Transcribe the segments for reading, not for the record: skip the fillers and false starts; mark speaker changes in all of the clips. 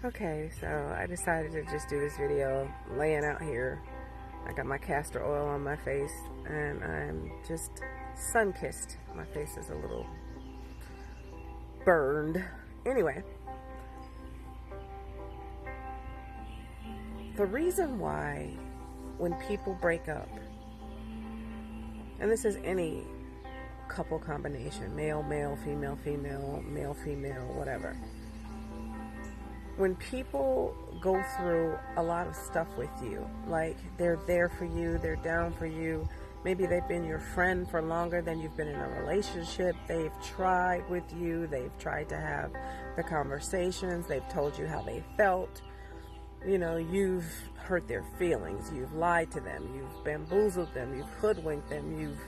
Speaker 1: Okay, so I decided to just do this video laying out here. I got my castor oil on my face and I'm just sun-kissed. My face is a little burned. Anyway, the reason why when people break up, and this is any couple combination, male, male, female, female, male, female, whatever. When people go through a lot of stuff with you, like they're there for you, they're down for you, maybe they've been your friend for longer than you've been in a relationship, they've tried with you, they've tried to have the conversations, they've told you how they felt, you know, you've hurt their feelings, you've lied to them, you've bamboozled them, you've hoodwinked them, you've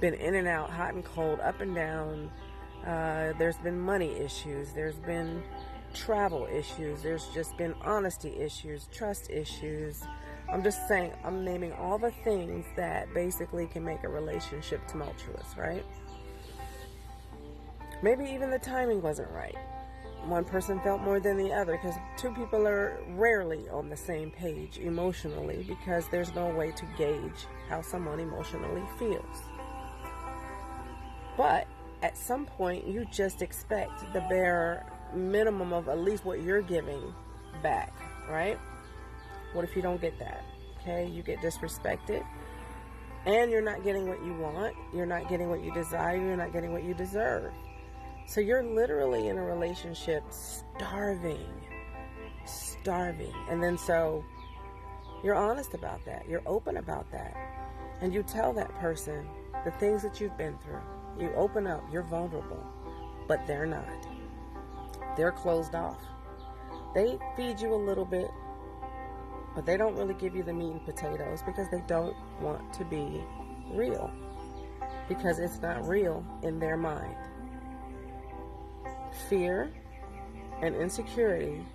Speaker 1: been in and out, hot and cold, up and down. There's been money issues, there's been travel issues, there's just been honesty issues, trust issues. I'm just saying, I'm naming all the things that basically can make a relationship tumultuous, right? Maybe even the timing wasn't right. One person felt more than the other, because two people are rarely on the same page emotionally, because there's no way to gauge how someone emotionally feels. But at some point, you just expect the bare minimum of at least what you're giving back, right? What if you don't get that? Okay, you get disrespected and you're not getting what you want, you're not getting what you desire, you're not getting what you deserve. So you're literally in a relationship starving. And then so you're honest about that, you're open about that, and you tell that person the things that you've been through. You open up, you're vulnerable, but they're not. They're closed off. They feed you a little bit, but they don't really give you the meat and potatoes, because they don't want to be real, because it's not real in their mind. Fear and insecurity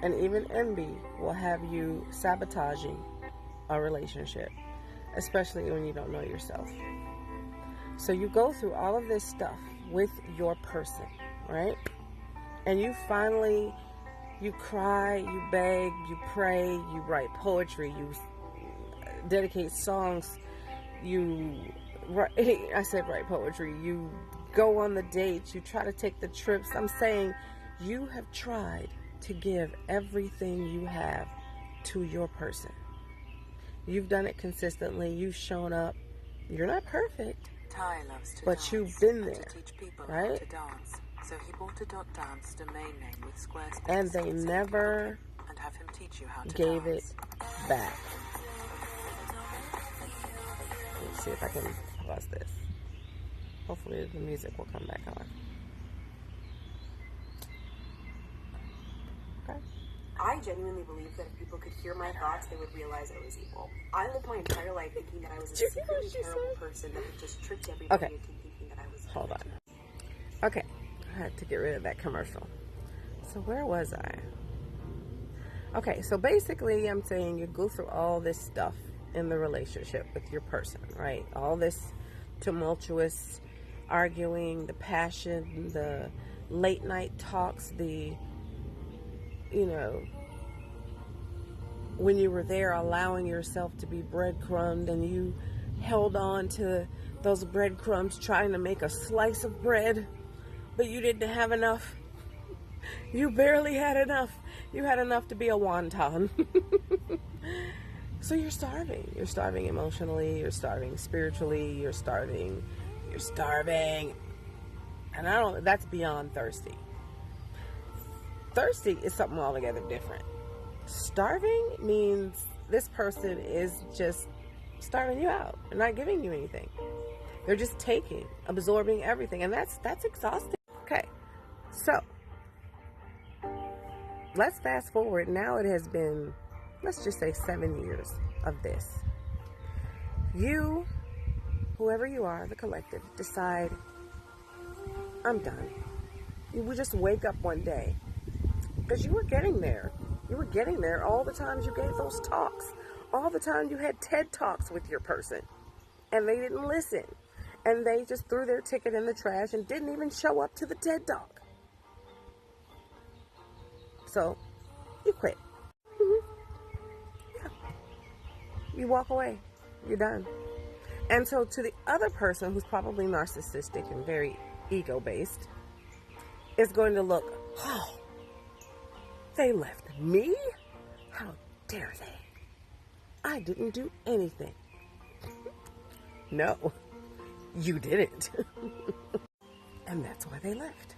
Speaker 1: and even envy will have you sabotaging a relationship, especially when you don't know yourself. So you go through all of this stuff with your person, right? And you finally, you cry, you beg, you pray, you write poetry, you dedicate songs, I said write poetry, you go on the dates, you try to take the trips. I'm saying you have tried to give everything you have to your person. You've done it consistently, you've shown up. You're not perfect, but you've been there, right?
Speaker 2: So he bought a .dance domain name with Squarespace,
Speaker 1: and they never
Speaker 2: and have him teach you how to
Speaker 1: gave
Speaker 2: dance.
Speaker 1: it back. Let's see if I can pause this. Hopefully the music will come back on. Okay.
Speaker 3: I genuinely believe that if people could hear my thoughts, they would realize I was evil. I lived my entire life thinking that I was a secretly terrible person that had just tricked everybody into thinking that I was.
Speaker 1: Hold on. Okay, I had to get rid of that commercial. So where was I? Okay, so basically I'm saying you go through all this stuff in the relationship with your person, right? All this tumultuous arguing, the passion, the late night talks, the, you know, when you were there allowing yourself to be breadcrumbed and you held on to those breadcrumbs trying to make a slice of bread, but you didn't have enough. You barely had enough. You had enough to be a wonton. So you're starving. You're starving emotionally, you're starving spiritually, you're starving. And that's beyond thirsty. Thirsty is something altogether different. Starving means this person is just starving you out. They're not giving you anything. They're just taking, absorbing everything. And that's exhausting. Okay, so let's fast forward. Now it has been, let's just say 7 years of this. You, whoever you are, the collective, decide, I'm done. You would just wake up one day, because you were getting there. You were getting there all the times you gave those talks. All the time you had TED Talks with your person. And they didn't listen. And they just threw their ticket in the trash and didn't even show up to the TED Talk. So you quit. Mm-hmm. Yeah. You walk away. You're done. And so to the other person who's probably narcissistic and very ego-based, is going to look, oh, they left me? How dare they? I didn't do anything. No, you didn't. And that's why they left.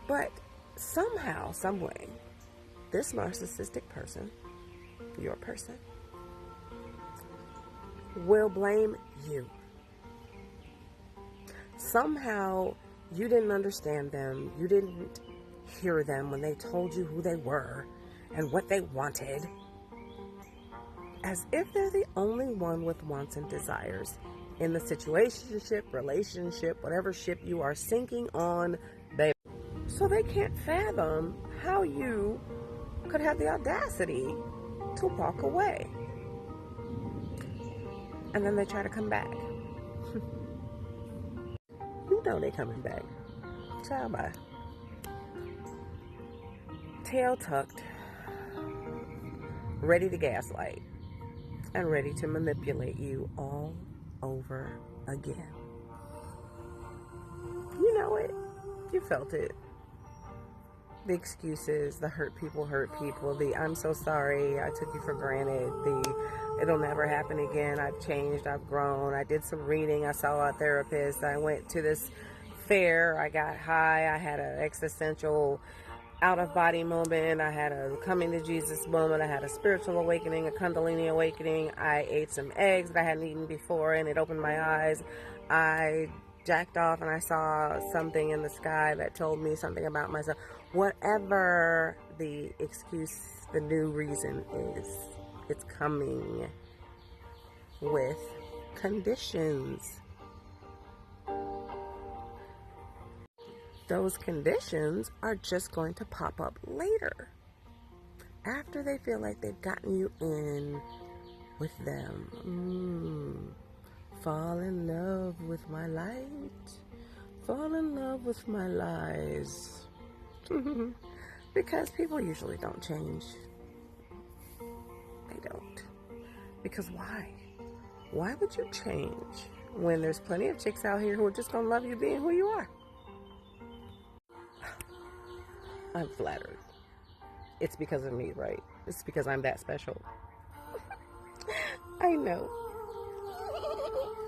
Speaker 1: But somehow, some way, this narcissistic person, your person, will blame you. Somehow, you didn't understand them. You didn't hear them when they told you who they were and what they wanted. As if they're the only one with wants and desires in the situationship, relationship, whatever ship you are sinking on, baby. So they can't fathom how you could have the audacity to walk away. And then they try to come back. You know they coming back. Ciao, bye. Tail tucked, ready to gaslight, and ready to manipulate you all over again. You know it. You felt it. The excuses, the hurt people, the I'm so sorry, I took you for granted, the it'll never happen again, I've changed, I've grown, I did some reading, I saw a therapist, I went to this fair, I got high, I had an existential out-of-body moment, I had a coming to Jesus moment, I had a spiritual awakening, a Kundalini awakening, I ate some eggs that I hadn't eaten before and it opened my eyes, I jacked off and I saw something in the sky that told me something about myself. Whatever the excuse, the new reason is, it's coming with conditions. Those conditions are just going to pop up later, after they feel like they've gotten you in with them. Fall in love with my light. Fall in love with my lies. Because people usually don't change. They don't. Because why? Why would you change when there's plenty of chicks out here who are just going to love you being who you are? I'm flattered. It's because of me, right? It's because I'm that special. I know.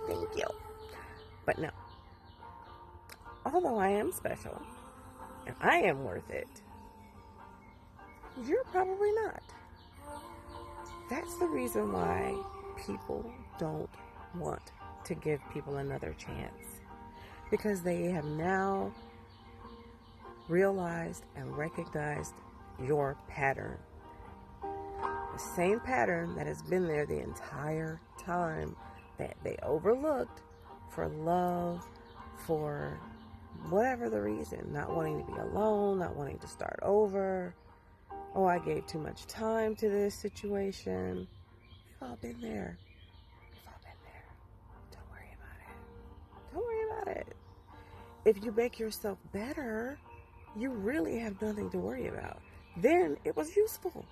Speaker 1: Thank you. But no. Although I am special, and I am worth it, you're probably not. That's the reason why people don't want to give people another chance. Because they have now realized and recognized your pattern. The same pattern that has been there the entire time that they overlooked for love, for whatever the reason, not wanting to be alone, not wanting to start over. Oh, I gave too much time to this situation. We've all been there. We've all been there. Don't worry about it. Don't worry about it. If you make yourself better, you really have nothing to worry about. Then it was useful.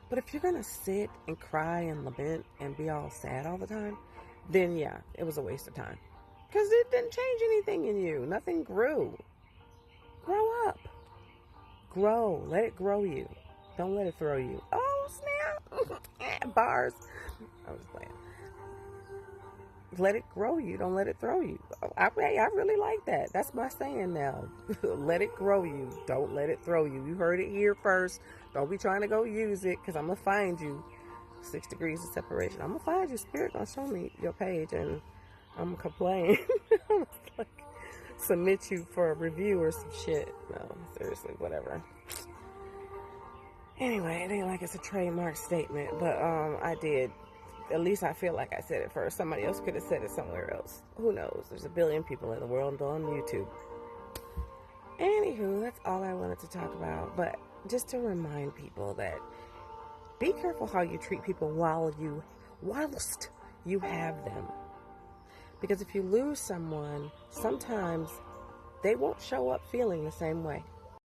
Speaker 1: But if you're going to sit and cry and lament and be all sad all the time, then yeah, it was a waste of time. Because it didn't change anything in you. Nothing grew. Grow up. Grow. Let it grow you. Don't let it throw you. Oh, snap. Bars. I was playing. Let it grow you. Don't let it throw you. I really like that. That's my saying now. Let it grow you. Don't let it throw you. You heard it here first. Don't be trying to go use it, because I'm going to find you. 6 degrees of separation. I'm going to find you. Spirit going to show me your page, and I'm going to complain. Like, submit you for a review or some shit. No, seriously, whatever. Anyway, it ain't like it's a trademark statement, but I did. At least I feel like I said it first. Somebody else could have said it somewhere else. Who knows? There's a billion people in the world on YouTube. Anywho, that's all I wanted to talk about. But just to remind people that be careful how you treat people whilst you have them. Because if you lose someone, sometimes they won't show up feeling the same way.